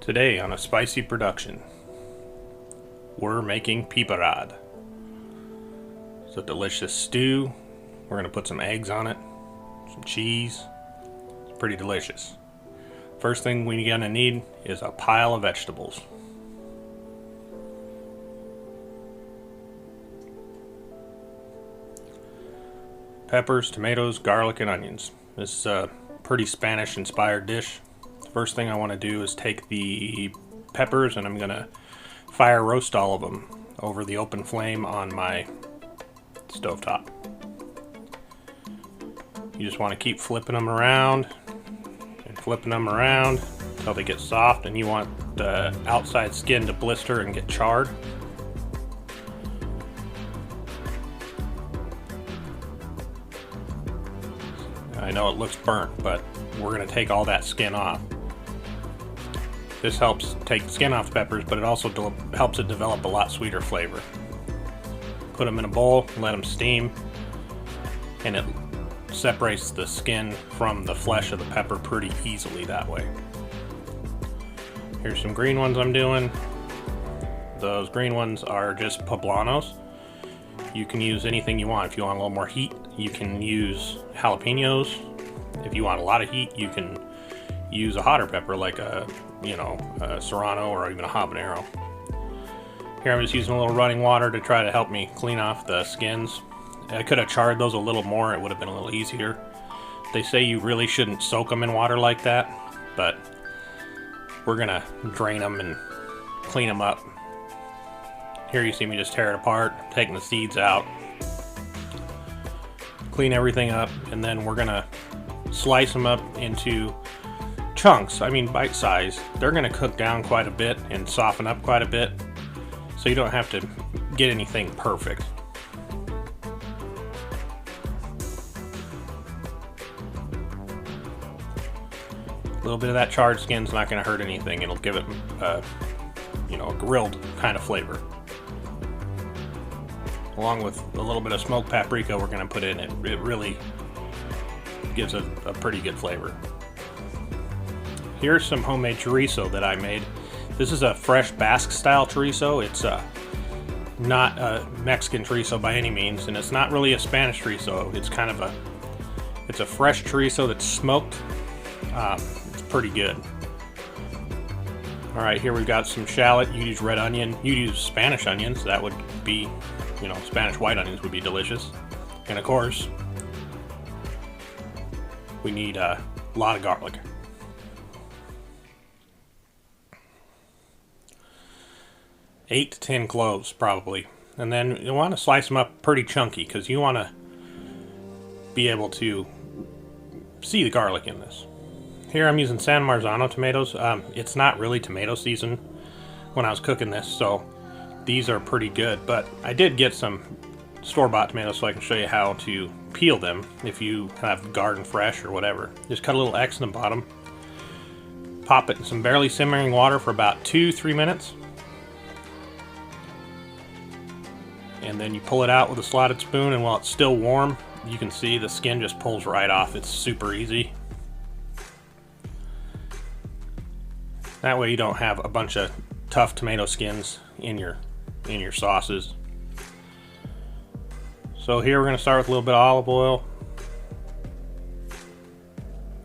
Today on a spicy production, we're making pipèrade. It's a delicious stew. We're gonna put some eggs on it, some cheese. It's pretty delicious. First thing we're gonna need is a pile of vegetables. Peppers, tomatoes, garlic, and onions. This is a pretty Spanish-inspired dish. First thing I want to do is take the peppers and I'm going to fire roast all of them over the open flame on my stovetop. You just want to keep flipping them around and flipping them around until they get soft, and you want the outside skin to blister and get charred. I know it looks burnt, but we're going to take all that skin off. This helps take the skin off the peppers, but it also helps it develop a lot sweeter flavor. Put them in a bowl, let them steam, and it separates the skin from the flesh of the pepper pretty easily that way. Here's some green ones I'm doing. Those green ones are just poblanos. You can use anything you want. If you want a little more heat, you can use jalapenos. If you want a lot of heat, you can use a hotter pepper like a serrano or even a habanero. Here I'm just using a little running water to try to help me clean off the skins. I could have charred those a little more, it would have been a little easier. They say you really shouldn't soak them in water like that, but we're gonna drain them and clean them up. Here you see me just tear it apart, taking the seeds out, clean everything up, and then we're gonna slice them up into chunks, bite size. They're going to cook down quite a bit and soften up quite a bit, so you don't have to get anything perfect. A little bit of that charred skin's not going to hurt anything. It'll give it a grilled kind of flavor. Along with a little bit of smoked paprika we're going to put in it. It really gives a pretty good flavor. Here's some homemade chorizo that I made. This is a fresh Basque style chorizo. It's not a Mexican chorizo by any means, and it's not really a Spanish chorizo. It's a fresh chorizo that's smoked. It's pretty good. All right, here we've got some shallot. You use red onion. You use Spanish onions. That would be, Spanish white onions would be delicious. And of course, we need a lot of garlic. 8 to 10 cloves probably, and then you want to slice them up pretty chunky because you want to be able to see the garlic in this. Here I'm using San Marzano tomatoes. It's not really tomato season when I was cooking this, so these are pretty good, but I did get some store-bought tomatoes so I can show you how to peel them if you have garden fresh or whatever. Just cut a little X in the bottom, pop it in some barely simmering water for about 2-3 minutes. And then you pull it out with a slotted spoon, and while it's still warm, you can see the skin just pulls right off. It's super easy. That way you don't have a bunch of tough tomato skins in your sauces. So here we're going to start with a little bit of olive oil.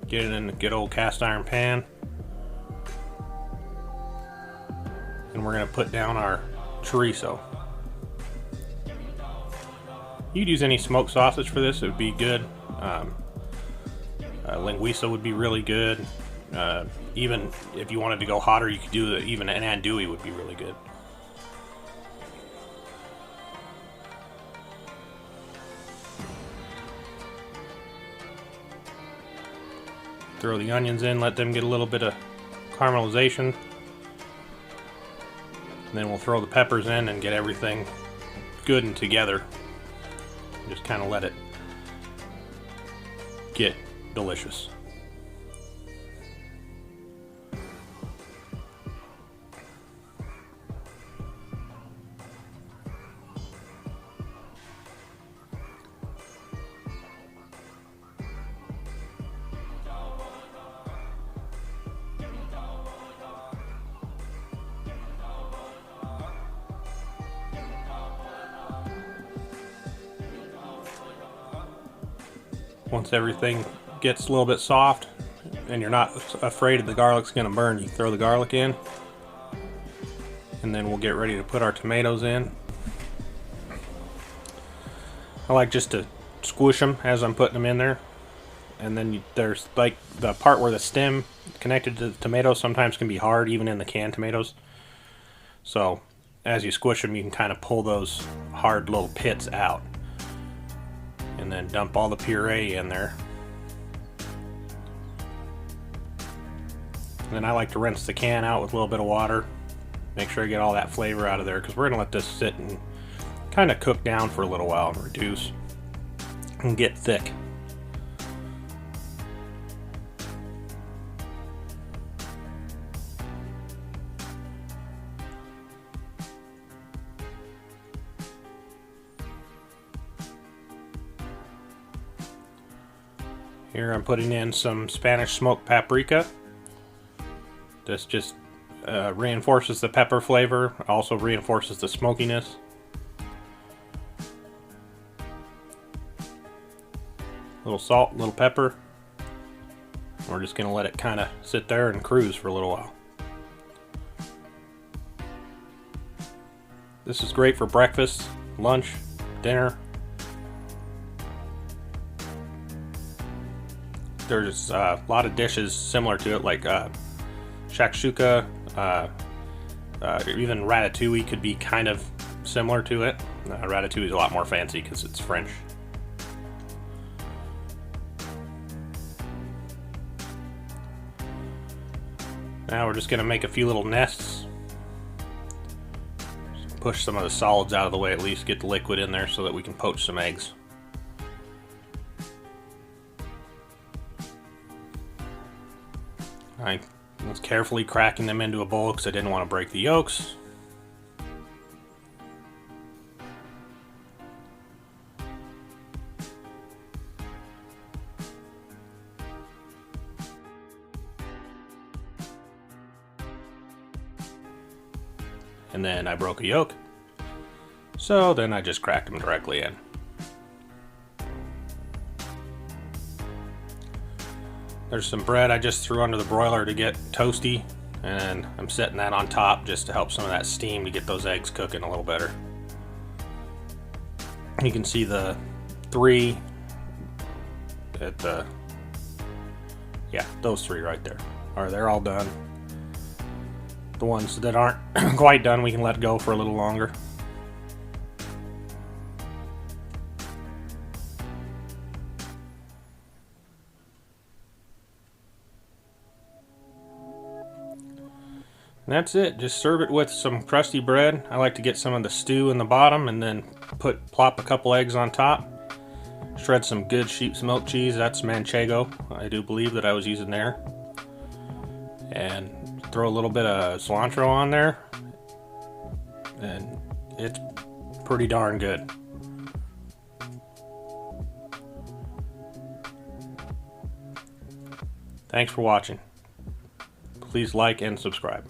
Get it in a good old cast iron pan. And we're going to put down our chorizo. You'd use any smoked sausage for this, it would be good. Linguiça would be really good. Even if you wanted to go hotter, you could do even an andouille would be really good. Throw the onions in, let them get a little bit of caramelization. And then we'll throw the peppers in and get everything good and together. Just kind of let it get delicious. Once everything gets a little bit soft and you're not afraid the garlic's going to burn, you throw the garlic in, and then we'll get ready to put our tomatoes in. I like just to squish them as I'm putting them in there, and then there's like the part where the stem connected to the tomato sometimes can be hard, even in the canned tomatoes. So as you squish them, you can kind of pull those hard little pits out, and then dump all the puree in there. And then I like to rinse the can out with a little bit of water, make sure I get all that flavor out of there, because we're going to let this sit and kind of cook down for a little while and reduce and get thick. Here I'm putting in some Spanish smoked paprika. This just reinforces the pepper flavor, also reinforces the smokiness. A little salt, a little pepper. We're just going to let it kind of sit there and cruise for a little while. This is great for breakfast, lunch, dinner. There's a lot of dishes similar to it, like shakshuka, even ratatouille could be kind of similar to it. Ratatouille is a lot more fancy because it's French. Now we're just going to make a few little nests. Just push some of the solids out of the way, at least get the liquid in there so that we can poach some eggs. I was carefully cracking them into a bowl because I didn't want to break the yolks. And then I broke a yolk, so then I just cracked them directly in. There's some bread I just threw under the broiler to get toasty, and I'm setting that on top just to help some of that steam to get those eggs cooking a little better. You can see the 3 at the, yeah, those 3 right there. They're all done. The ones that aren't quite done, we can let go for a little longer. And that's it. Just serve it with some crusty bread. I like to get some of the stew in the bottom and then plop a couple eggs on top. Shred some good sheep's milk cheese. That's Manchego, I do believe, that I was using there. And throw a little bit of cilantro on there, and it's pretty darn good. Thanks for watching. Please like and subscribe.